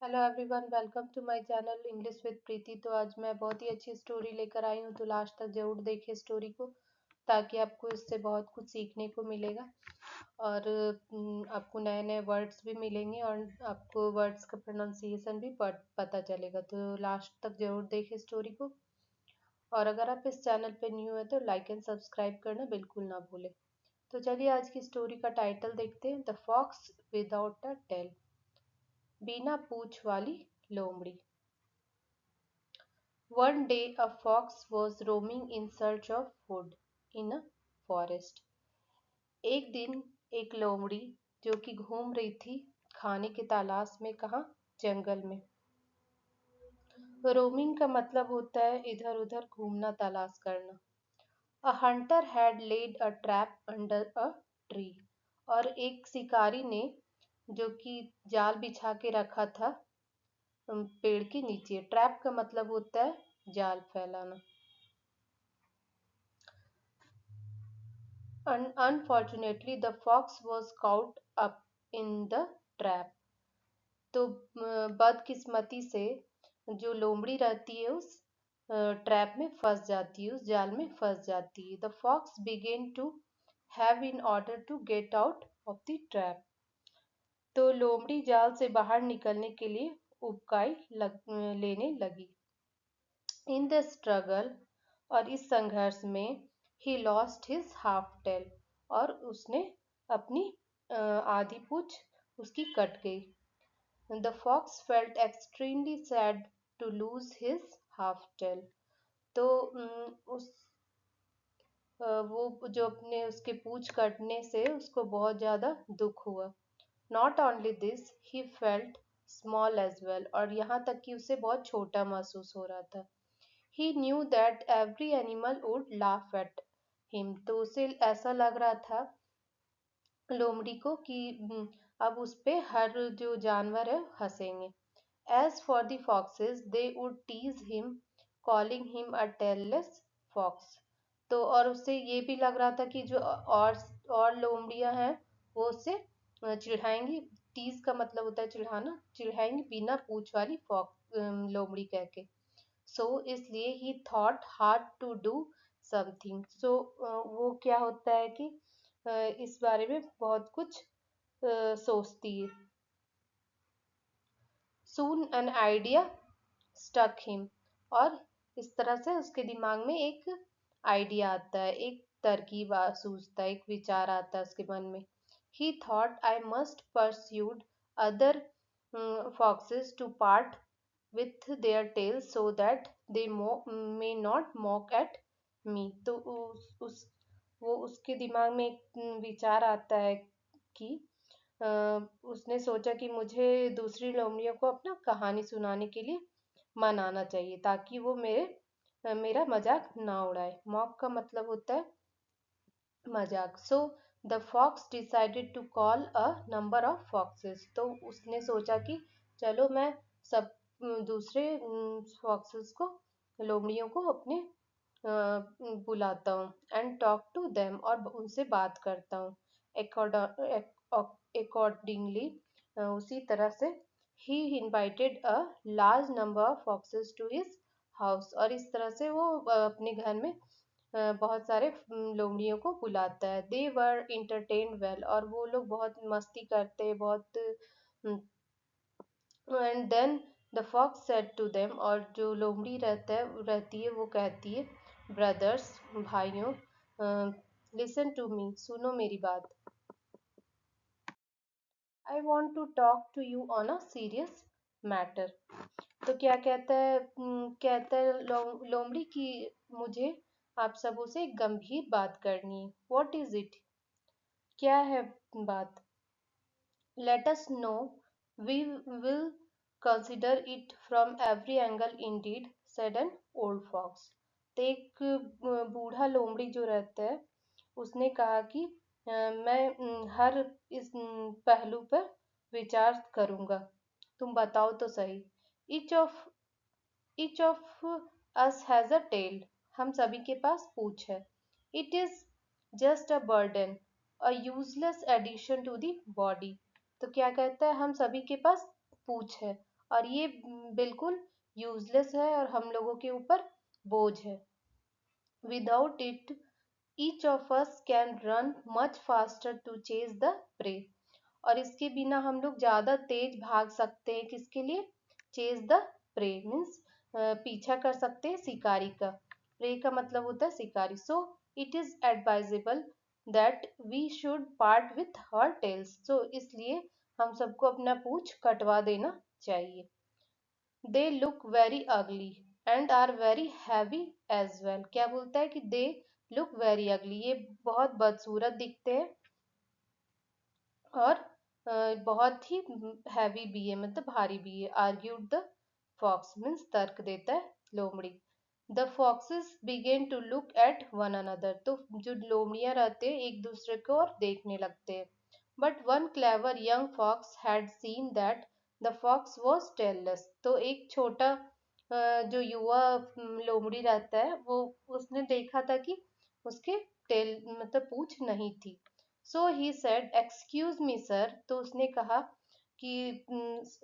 Hello everyone, welcome to my channel English with Preeti. तो आज मैं बहुत ही अच्छी स्टोरी लेकर आई हूँ, तो लास्ट तक जरूर देखिए स्टोरी को, ताकि आपको इससे बहुत कुछ सीखने को मिलेगा और आपको नए नए वर्ड्स भी मिलेंगे और आपको वर्ड्स का प्रोनाउंसिएशन भी पता चलेगा। तो लास्ट तक जरूर देखिए स्टोरी को। और अगर आप इस चैनल पे न्यू है तो लाइक एंड सब्सक्राइब करना बिल्कुल ना भूलें। तो चलिए आज की स्टोरी का टाइटल देखते हैं, the fox without a tail. बिना पूंछ वाली लोमड़ी। One day a fox was roaming in search of food in a forest. एक दिन एक लोमड़ी जो कि घूम रही थी खाने की तलाश में, कहा? जंगल में। रोमिंग का मतलब होता है इधर उधर घूमना, तलाश करना। A hunter had laid a trap under a tree. और एक शिकारी ने जो कि जाल बिछा के रखा था पेड़ के नीचे। ट्रैप का मतलब होता है जाल फैलाना। Unfortunately, the fox was caught up in the trap. तो बदकिस्मती से जो लोमड़ी रहती है उस ट्रैप में फंस जाती है, उस जाल में फंस जाती है। The fox began to have in order to get out of the trap. तो लोमड़ी जाल से बाहर निकलने के लिए उबकाई लेने लगी। इन द स्ट्रगल, और इस संघर्ष में, he lost his half tail, और उसने अपनी आधी पूंछ उसकी कट गई। The fox felt extremely sad to lose his half tail. तो उस वो जो अपने उसके पूंछ कटने से उसको बहुत ज्यादा दुख हुआ। Not only this, he felt small as well, और यहाँ तक कि उसे बहुत छोटा महसूस हो रहा था। He knew that every animal would laugh at him. तो उसे ऐसा लग रहा था लोमड़ी को कि अब उस पे हर जो जानवर है हंसेंगे। As for the foxes, they would tease him, calling him a tailless fox. तो और उससे ये भी लग रहा था कि जो और लोमड़ियां हैं वो उससे चिढ़ाएंगी। टीज का मतलब होता है चिढ़ाना, चिढ़ाएंगी बिना पूंछ वाली फॉक्स लोमड़ी कह के। सो इसलिए he thought hard to do something. So वो क्या होता है कि इस बारे में बहुत कुछ सोचती है। सून एन आइडिया स्टक हिम, और इस तरह से उसके दिमाग में एक आइडिया आता है, एक तरकीब सूझता है, एक विचार आता है उसके मन में। He thought I must persuade other foxes to part with their tails so that they may not mock at me. तो वो उसके दिमाग में एक विचार आता है कि उसने सोचा कि मुझे दूसरी लोमड़ियों को अपना कहानी सुनाने के लिए मनाना चाहिए, ताकि वो मेरा मजाक ना उड़ाए। मॉक का मतलब होता है मजाक। So the fox decided to call a number of foxes. तो उसने सोचा कि चलो मैं सब दूसरे फॉक्सेस को, लोमड़ियों को अपने बुलाता हूँ। एंड टॉक टू देम, और उनसे बात करता हूँ। अकॉर्डिंगली, उसी तरह से, he invited a large number of foxes to his house. और इस तरह से वो अपने घर में बहुत सारे लोमड़ियों को बुलाता है। दे वर इंटरटेन वेल, और वो लोग बहुत मस्ती करते हैं, बहुत। And then the fox said to them, और जो लोमड़ी रहती है वो कहती है, ब्रदर्स, भाइयों, लिसन टू मी, सुनो मेरी बात। I want to talk to you on a serious matter. तो क्या कहता है, कहता है लोमड़ी की मुझे आप सबों से एक गंभीर बात करनी है। What is it? क्या है बात? Let us know, we will consider it from every angle indeed, said an old fox. तो एक बूढ़ा लोमड़ी जो रहता है उसने कहा कि मैं हर इस पहलू पर विचार करूंगा, तुम बताओ तो सही। Each of each of us has a tail. हम सभी के पास पूंछ है। It is just a burden, a useless addition to the body. तो क्या कहता है, हम सभी के पास पूंछ है और ये बिल्कुल यूजलेस है और हम लोगों के ऊपर बोझ है। Without it each of us can run much faster to chase the prey. और इसके बिना हम लोग ज्यादा तेज भाग सकते हैं, किसके लिए? चेज द प्रे मीन्स पीछा कर सकते हैं शिकारी का। प्रे का मतलब होता है शिकारी। So it is advisable that we should part with her tails. तो इसलिए हम सबको अपना पूंछ कटवा देना चाहिए। They look very ugly and are very heavy as well. क्या बोलता है कि दे लुक वेरी अगली, ये बहुत बदसूरत दिखते हैं और बहुत ही हैवी भी है, मतलब भारी भी है। आर्ग्यूड द फॉक्स मीन्स तर्क देता है लोमड़ी। The foxes began to look at one another. तो जो लोमड़ियां रहते हैं एक दूसरे को और देखने लगते हैं। But one clever young fox had seen that the fox was tailless. तो एक छोटा जो युवा लोमड़ी रहता है वो, उसने देखा था कि उसके टेल मतलब पूंछ नहीं थी। So he said excuse me sir. तो उसने कहा कि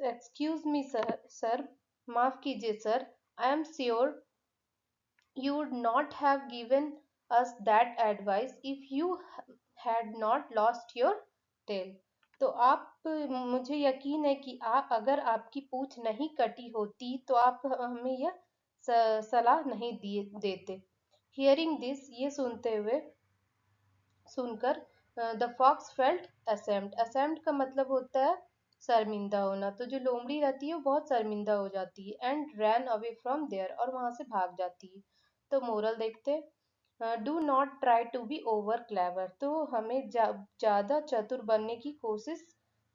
एक्सक्यूज मी सर, सर माफ कीजिए sir, I am sure you would not have given us that advice if you had not lost your tail। तो आप, मुझे यकीन है कि आप, अगर आपकी पूंछ नहीं कटी होती तो आप हमें यह सलाह नहीं दिए देते। हियरिंग दिस, ये सुनकर the fox felt ashamed. Ashamed का मतलब होता है शर्मिंदा होना। तो जो लोमड़ी रहती है वो बहुत शर्मिंदा हो जाती है। And ran away from there, और वहां से भाग जाती है। तो मोरल देखते हैं, do not try to be over clever. तो हमें ज्यादा चतुर बनने की कोशिश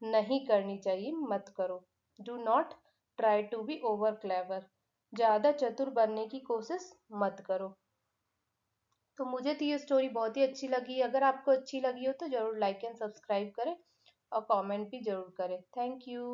नहीं करनी चाहिए, मत करो। Do not try to be over clever, ज्यादा चतुर बनने की कोशिश मत करो। तो मुझे तो ये स्टोरी बहुत ही अच्छी लगी। अगर आपको अच्छी लगी हो तो जरूर लाइक एंड सब्सक्राइब करें और कमेंट भी जरूर करें। Thank you.